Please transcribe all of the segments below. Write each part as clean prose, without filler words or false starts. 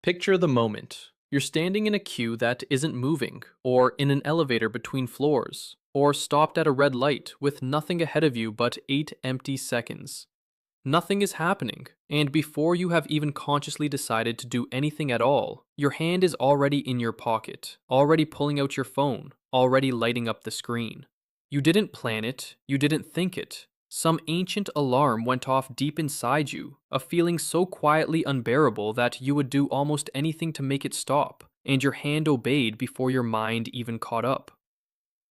Picture the moment. You're standing in a queue that isn't moving, or in an elevator between floors, or stopped at a red light with nothing ahead of you but 8 empty seconds. Nothing is happening, and before you have even consciously decided to do anything at all, your hand is already in your pocket, already pulling out your phone, already lighting up the screen. You didn't plan it, you didn't think it. Some ancient alarm went off deep inside you, a feeling so quietly unbearable that you would do almost anything to make it stop, and your hand obeyed before your mind even caught up.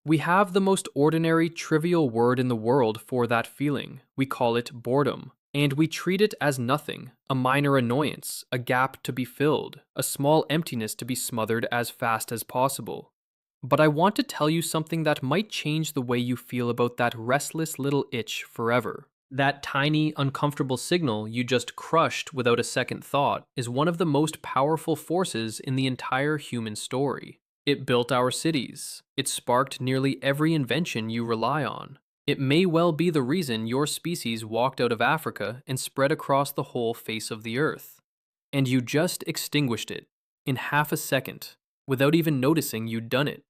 We have the most ordinary, trivial word in the world for that feeling. We call it boredom. And we treat it as nothing, a minor annoyance, a gap to be filled, a small emptiness to be smothered as fast as possible. But I want to tell you something that might change the way you feel about that restless little itch forever. That tiny, uncomfortable signal you just crushed without a second thought is one of the most powerful forces in the entire human story. It built our cities. It sparked nearly every invention you rely on. It may well be the reason your species walked out of Africa and spread across the whole face of the earth. And you just extinguished it, in half a second, without even noticing you'd done it.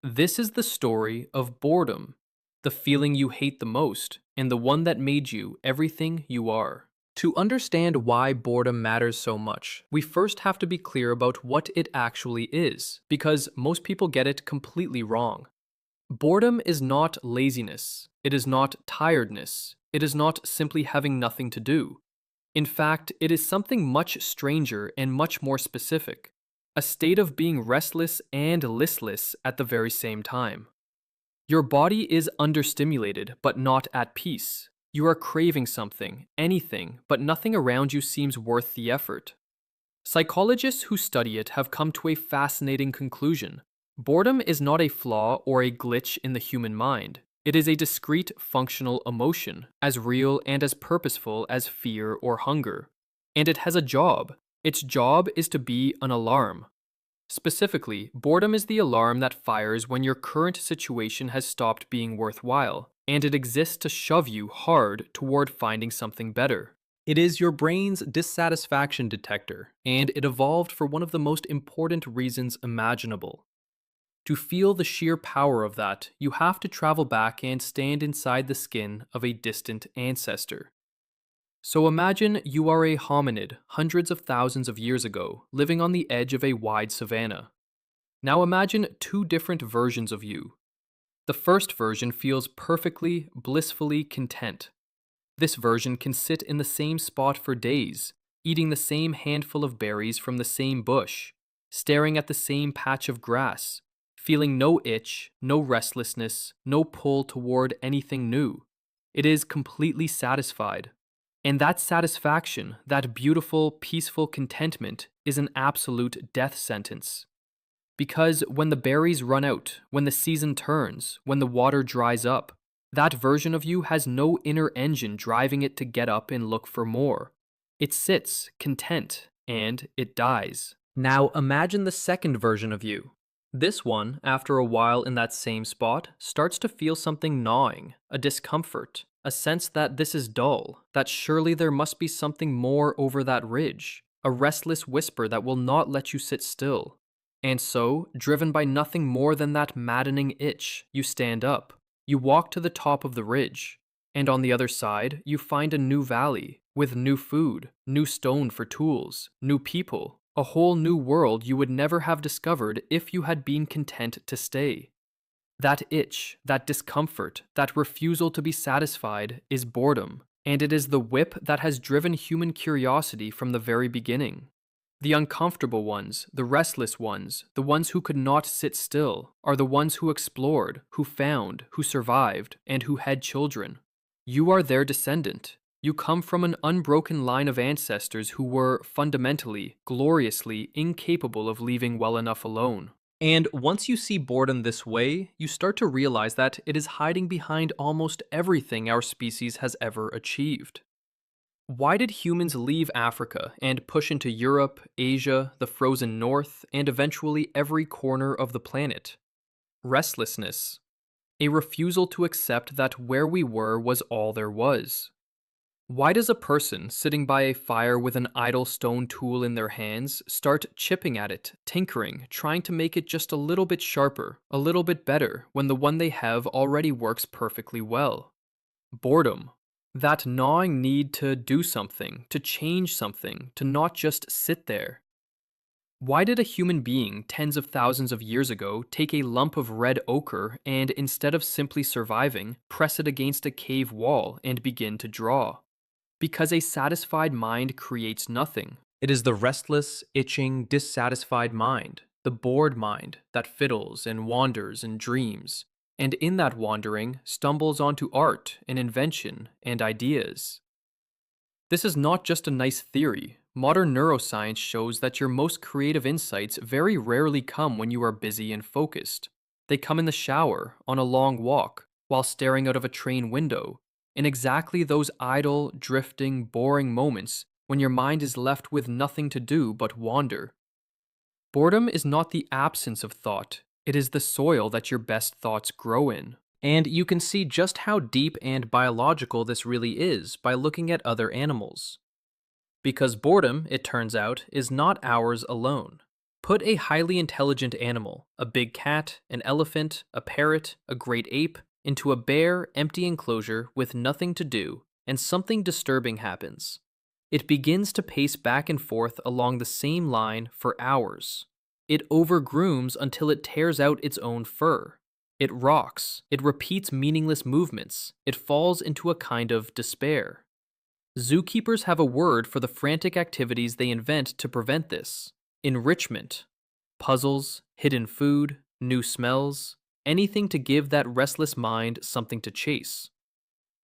This is the story of boredom, the feeling you hate the most, and the one that made you everything you are. To understand why boredom matters so much, we first have to be clear about what it actually is, because most people get it completely wrong. Boredom is not laziness. It is not tiredness. It is not simply having nothing to do. In fact, it is something much stranger and much more specific, a state of being restless and listless at the very same time. Your body is understimulated but not at peace. You are craving something, anything, but nothing around you seems worth the effort. Psychologists who study it have come to a fascinating conclusion. Boredom is not a flaw or a glitch in the human mind. It is a discrete functional emotion, as real and as purposeful as fear or hunger. And it has a job. Its job is to be an alarm. Specifically, boredom is the alarm that fires when your current situation has stopped being worthwhile, and it exists to shove you hard toward finding something better. It is your brain's dissatisfaction detector, and it evolved for one of the most important reasons imaginable. To feel the sheer power of that, you have to travel back and stand inside the skin of a distant ancestor. So imagine you are a hominid hundreds of thousands of years ago, living on the edge of a wide savanna. Now imagine two different versions of you. The first version feels perfectly, blissfully content. This version can sit in the same spot for days, eating the same handful of berries from the same bush, staring at the same patch of grass, feeling no itch, no restlessness, no pull toward anything new. It is completely satisfied. And that satisfaction, that beautiful, peaceful contentment, is an absolute death sentence. Because when the berries run out, when the season turns, when the water dries up, that version of you has no inner engine driving it to get up and look for more. It sits, content, and it dies. Now imagine the second version of you. This one, after a while in that same spot, starts to feel something gnawing, a discomfort, a sense that this is dull, that surely there must be something more over that ridge, a restless whisper that will not let you sit still. And so, driven by nothing more than that maddening itch, you stand up. You walk to the top of the ridge, and on the other side, you find a new valley, with new food, new stone for tools, new people, a whole new world you would never have discovered if you had been content to stay. That itch, that discomfort, that refusal to be satisfied is boredom, and it is the whip that has driven human curiosity from the very beginning. The uncomfortable ones, the restless ones, the ones who could not sit still, are the ones who explored, who found, who survived, and who had children. You are their descendant. You come from an unbroken line of ancestors who were, fundamentally, gloriously incapable of leaving well enough alone. And once you see boredom this way, you start to realize that it is hiding behind almost everything our species has ever achieved. Why did humans leave Africa and push into Europe, Asia, the frozen north, and eventually every corner of the planet? Restlessness. A refusal to accept that where we were was all there was. Why does a person sitting by a fire with an idle stone tool in their hands start chipping at it, tinkering, trying to make it just a little bit sharper, a little bit better, when the one they have already works perfectly well? Boredom. That gnawing need to do something, to change something, to not just sit there. Why did a human being tens of thousands of years ago take a lump of red ochre and, instead of simply surviving, press it against a cave wall and begin to draw? Because a satisfied mind creates nothing. It is the restless, itching, dissatisfied mind, the bored mind, that fiddles and wanders and dreams, and in that wandering stumbles onto art and invention and ideas. This is not just a nice theory. Modern neuroscience shows that your most creative insights very rarely come when you are busy and focused. They come in the shower, on a long walk, while staring out of a train window, in exactly those idle, drifting, boring moments when your mind is left with nothing to do but wander. Boredom is not the absence of thought, it is the soil that your best thoughts grow in. And you can see just how deep and biological this really is by looking at other animals. Because boredom, it turns out, is not ours alone. Put a highly intelligent animal, a big cat, an elephant, a parrot, a great ape, into a bare, empty enclosure with nothing to do, and something disturbing happens. It begins to pace back and forth along the same line for hours. It overgrooms until it tears out its own fur. It rocks, it repeats meaningless movements, it falls into a kind of despair. Zookeepers have a word for the frantic activities they invent to prevent this: enrichment. Puzzles, hidden food, new smells, anything to give that restless mind something to chase.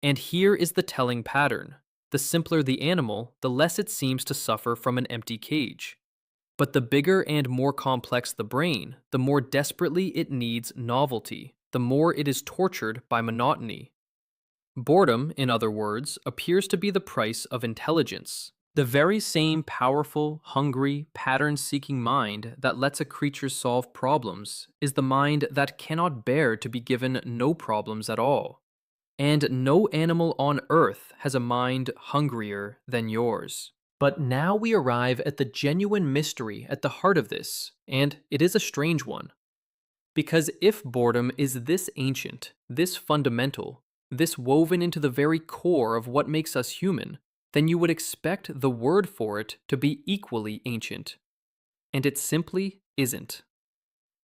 And here is the telling pattern: the simpler the animal, the less it seems to suffer from an empty cage. But the bigger and more complex the brain, the more desperately it needs novelty, the more it is tortured by monotony. Boredom, in other words, appears to be the price of intelligence. The very same powerful, hungry, pattern-seeking mind that lets a creature solve problems is the mind that cannot bear to be given no problems at all. And no animal on Earth has a mind hungrier than yours. But now we arrive at the genuine mystery at the heart of this, and it is a strange one. Because if boredom is this ancient, this fundamental, this woven into the very core of what makes us human, then you would expect the word for it to be equally ancient. And it simply isn't.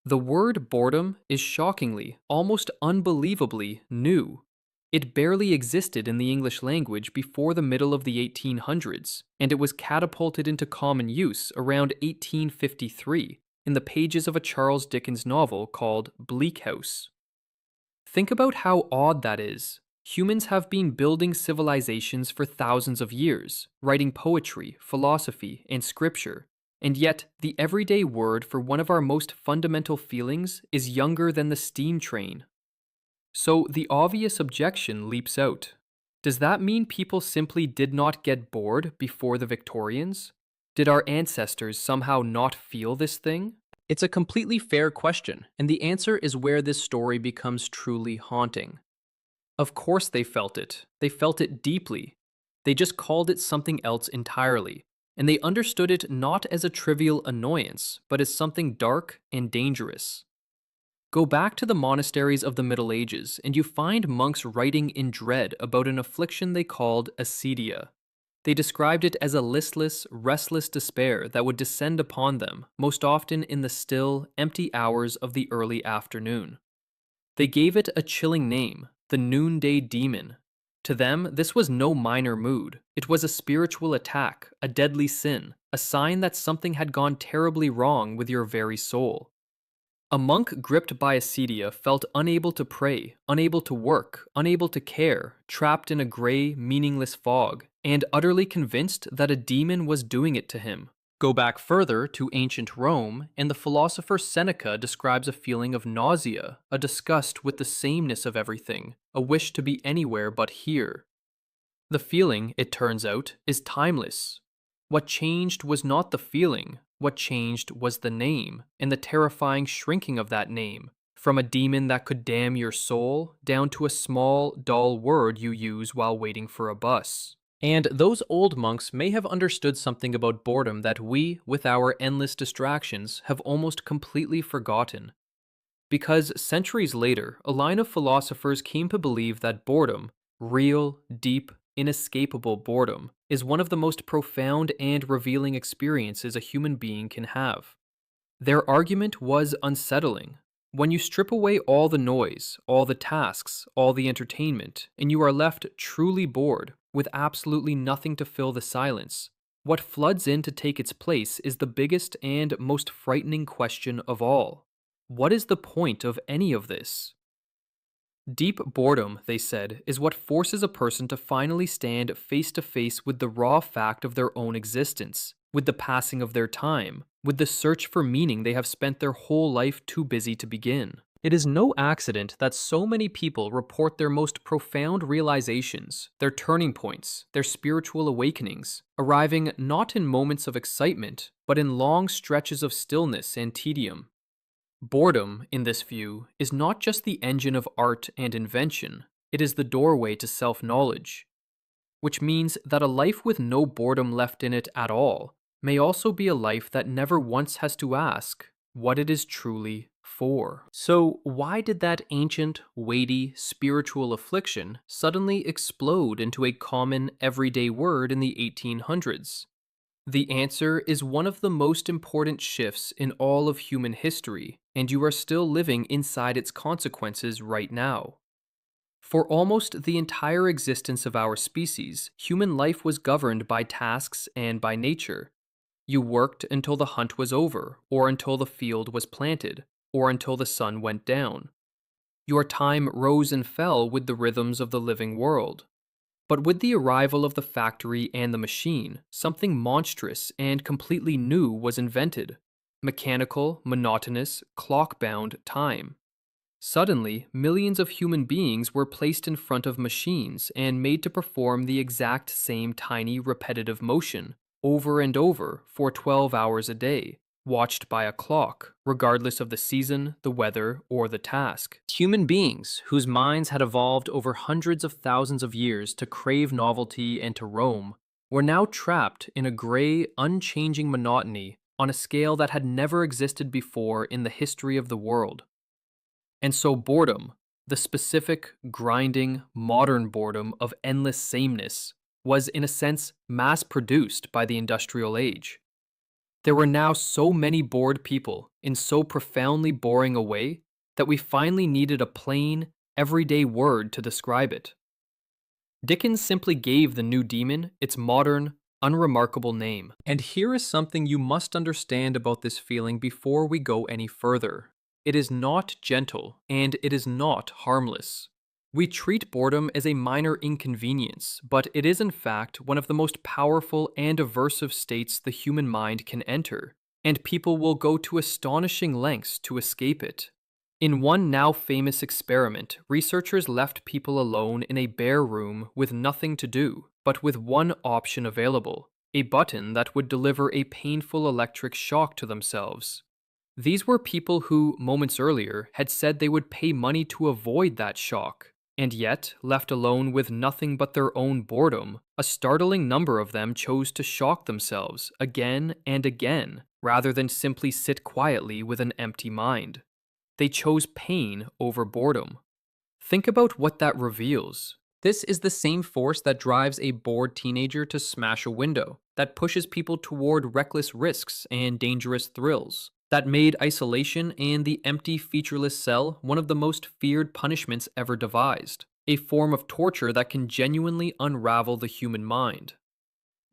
The word boredom is shockingly, almost unbelievably new. It barely existed in the English language before the middle of the 1800s, and it was catapulted into common use around 1853 in the pages of a Charles Dickens novel called Bleak House. Think about how odd that is. Humans have been building civilizations for thousands of years, writing poetry, philosophy, and scripture, and yet the everyday word for one of our most fundamental feelings is younger than the steam train. So the obvious objection leaps out. Does that mean people simply did not get bored before the Victorians? Did our ancestors somehow not feel this thing? It's a completely fair question, and the answer is where this story becomes truly haunting. Of course they felt it. They felt it deeply. They just called it something else entirely, and they understood it not as a trivial annoyance, but as something dark and dangerous. Go back to the monasteries of the Middle Ages, and you find monks writing in dread about an affliction they called acedia. They described it as a listless, restless despair that would descend upon them, most often in the still, empty hours of the early afternoon. They gave it a chilling name, the noonday demon. To them, this was no minor mood. It was a spiritual attack, a deadly sin, a sign that something had gone terribly wrong with your very soul. A monk gripped by acedia felt unable to pray, unable to work, unable to care, trapped in a gray, meaningless fog, and utterly convinced that a demon was doing it to him. Go back further to ancient Rome, and the philosopher Seneca describes a feeling of nausea, a disgust with the sameness of everything, a wish to be anywhere but here. The feeling, it turns out, is timeless. What changed was not the feeling, what changed was the name, and the terrifying shrinking of that name, from a demon that could damn your soul, down to a small, dull word you use while waiting for a bus. And those old monks may have understood something about boredom that we, with our endless distractions, have almost completely forgotten. Because centuries later, a line of philosophers came to believe that boredom, real, deep, inescapable boredom, is one of the most profound and revealing experiences a human being can have. Their argument was unsettling. When you strip away all the noise, all the tasks, all the entertainment, and you are left truly bored, with absolutely nothing to fill the silence, what floods in to take its place is the biggest and most frightening question of all. What is the point of any of this? Deep boredom, they said, is what forces a person to finally stand face to face with the raw fact of their own existence, with the passing of their time, with the search for meaning they have spent their whole life too busy to begin. It is no accident that so many people report their most profound realizations, their turning points, their spiritual awakenings, arriving not in moments of excitement, but in long stretches of stillness and tedium. Boredom, in this view, is not just the engine of art and invention, it is the doorway to self-knowledge, which means that a life with no boredom left in it at all may also be a life that never once has to ask what it is truly for. So, why did that ancient, weighty, spiritual affliction suddenly explode into a common, everyday word in the 1800s? The answer is one of the most important shifts in all of human history, and you are still living inside its consequences right now. For almost the entire existence of our species, human life was governed by tasks and by nature. You worked until the hunt was over, or until the field was planted, or until the sun went down. Your time rose and fell with the rhythms of the living world. But with the arrival of the factory and the machine, something monstrous and completely new was invented: mechanical, monotonous, clock-bound time. Suddenly, millions of human beings were placed in front of machines and made to perform the exact same tiny, repetitive motion, over and over, for 12 hours a day, watched by a clock, regardless of the season, the weather, or the task. Human beings, whose minds had evolved over hundreds of thousands of years to crave novelty and to roam, were now trapped in a gray, unchanging monotony on a scale that had never existed before in the history of the world. And so boredom, the specific, grinding, modern boredom of endless sameness, was in a sense mass-produced by the industrial age. There were now so many bored people in so profoundly boring a way that we finally needed a plain, everyday word to describe it. Dickens simply gave the new demon its modern, unremarkable name. And here is something you must understand about this feeling before we go any further. It is not gentle, and it is not harmless. We treat boredom as a minor inconvenience, but it is in fact one of the most powerful and aversive states the human mind can enter, and people will go to astonishing lengths to escape it. In one now famous experiment, researchers left people alone in a bare room with nothing to do, but with one option available: a button that would deliver a painful electric shock to themselves. These were people who, moments earlier, had said they would pay money to avoid that shock, and yet, left alone with nothing but their own boredom, a startling number of them chose to shock themselves again and again, rather than simply sit quietly with an empty mind. They chose pain over boredom. Think about what that reveals. This is the same force that drives a bored teenager to smash a window, that pushes people toward reckless risks and dangerous thrills, that made isolation and the empty, featureless cell one of the most feared punishments ever devised, a form of torture that can genuinely unravel the human mind.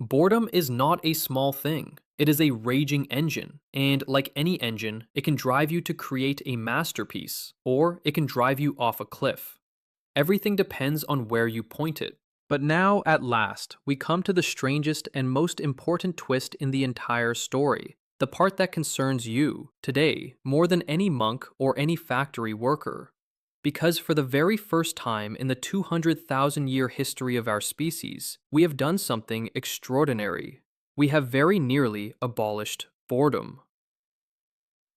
Boredom is not a small thing. It is a raging engine, and like any engine, it can drive you to create a masterpiece, or it can drive you off a cliff. Everything depends on where you point it. But now, at last, we come to the strangest and most important twist in the entire story, the part that concerns you, today, more than any monk or any factory worker. Because for the very first time in the 200,000-year history of our species, we have done something extraordinary. We have very nearly abolished boredom.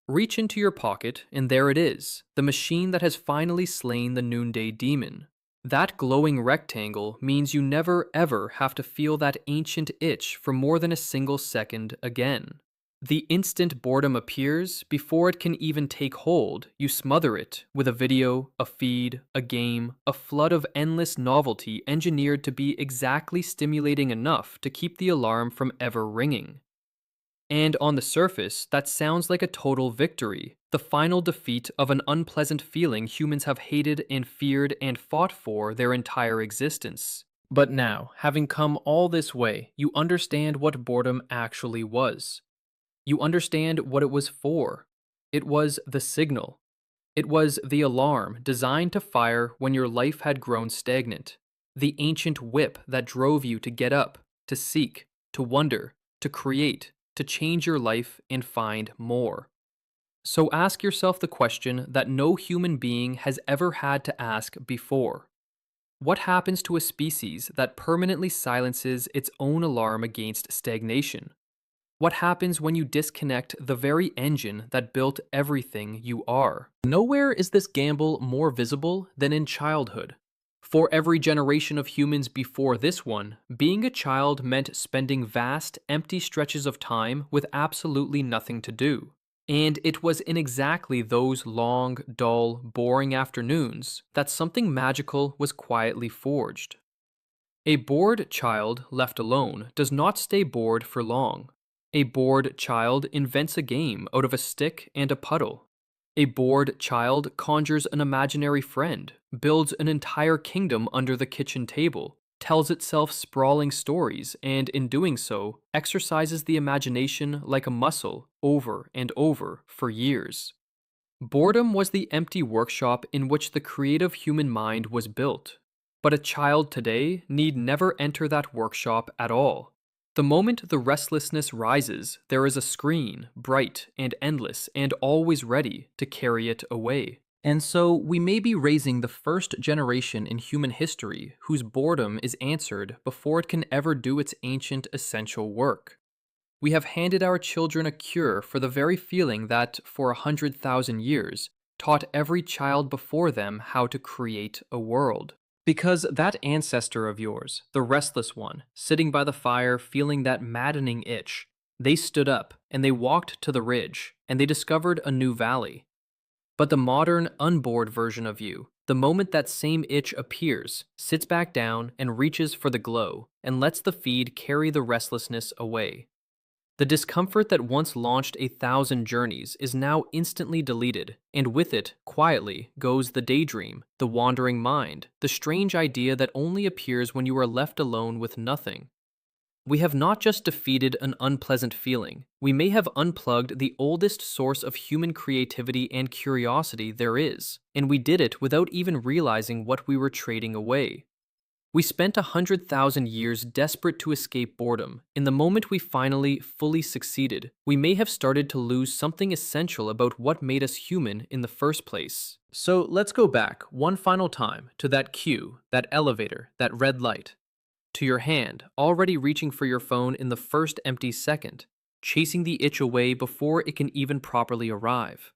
Reach into your pocket, and there it is, the machine that has finally slain the noonday demon. That glowing rectangle means you never ever have to feel that ancient itch for more than a single second again. The instant boredom appears, before it can even take hold, you smother it with a video, a feed, a game, a flood of endless novelty engineered to be exactly stimulating enough to keep the alarm from ever ringing. And on the surface, that sounds like a total victory, the final defeat of an unpleasant feeling humans have hated and feared and fought for their entire existence. But now, having come all this way, you understand what boredom actually was. You understand what it was for. It was the signal. It was the alarm designed to fire when your life had grown stagnant. The ancient whip that drove you to get up, to seek, to wonder, to create, to change your life and find more. So ask yourself the question that no human being has ever had to ask before. What happens to a species that permanently silences its own alarm against stagnation? What happens when you disconnect the very engine that built everything you are? Nowhere is this gamble more visible than in childhood. For every generation of humans before this one, being a child meant spending vast, empty stretches of time with absolutely nothing to do. And it was in exactly those long, dull, boring afternoons that something magical was quietly forged. A bored child left alone does not stay bored for long. A bored child invents a game out of a stick and a puddle. A bored child conjures an imaginary friend, builds an entire kingdom under the kitchen table, tells itself sprawling stories, and in doing so, exercises the imagination like a muscle over and over for years. Boredom was the empty workshop in which the creative human mind was built. But a child today need never enter that workshop at all. The moment the restlessness rises, there is a screen, bright and endless and always ready to carry it away. And so we may be raising the first generation in human history whose boredom is answered before it can ever do its ancient essential work. We have handed our children a cure for the very feeling that, for 100,000 years, taught every child before them how to create a world. Because that ancestor of yours, the restless one, sitting by the fire feeling that maddening itch, they stood up and they walked to the ridge and they discovered a new valley. But the modern, unbored version of you, the moment that same itch appears, sits back down and reaches for the glow and lets the feed carry the restlessness away. The discomfort that once launched 1,000 journeys is now instantly deleted, and with it, quietly, goes the daydream, the wandering mind, the strange idea that only appears when you are left alone with nothing. We have not just defeated an unpleasant feeling, we may have unplugged the oldest source of human creativity and curiosity there is, and we did it without even realizing what we were trading away. We spent 100,000 years desperate to escape boredom. In the moment we finally, fully succeeded, we may have started to lose something essential about what made us human in the first place. So let's go back one final time to that queue, that elevator, that red light. To your hand, already reaching for your phone in the first empty second, chasing the itch away before it can even properly arrive.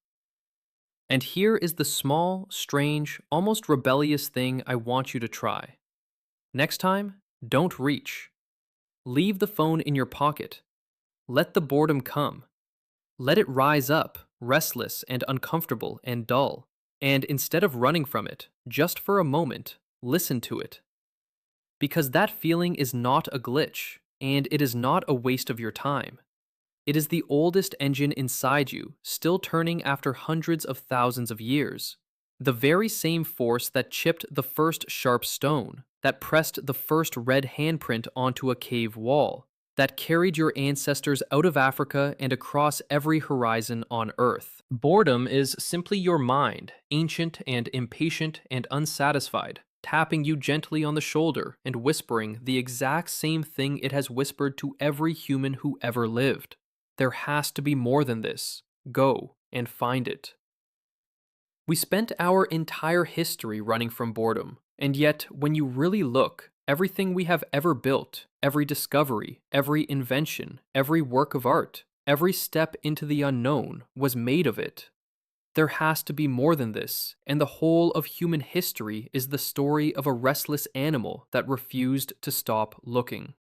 And here is the small, strange, almost rebellious thing I want you to try. Next time, don't reach. Leave the phone in your pocket. Let the boredom come. Let it rise up, restless and uncomfortable and dull. And instead of running from it, just for a moment, listen to it. Because that feeling is not a glitch, and it is not a waste of your time. It is the oldest engine inside you, still turning after hundreds of thousands of years. The very same force that chipped the first sharp stone, that pressed the first red handprint onto a cave wall, that carried your ancestors out of Africa and across every horizon on Earth. Boredom is simply your mind, ancient and impatient and unsatisfied, tapping you gently on the shoulder and whispering the exact same thing it has whispered to every human who ever lived. There has to be more than this. Go and find it. We spent our entire history running from boredom, and yet, when you really look, everything we have ever built, every discovery, every invention, every work of art, every step into the unknown was made of it. There has to be more than this, and the whole of human history is the story of a restless animal that refused to stop looking.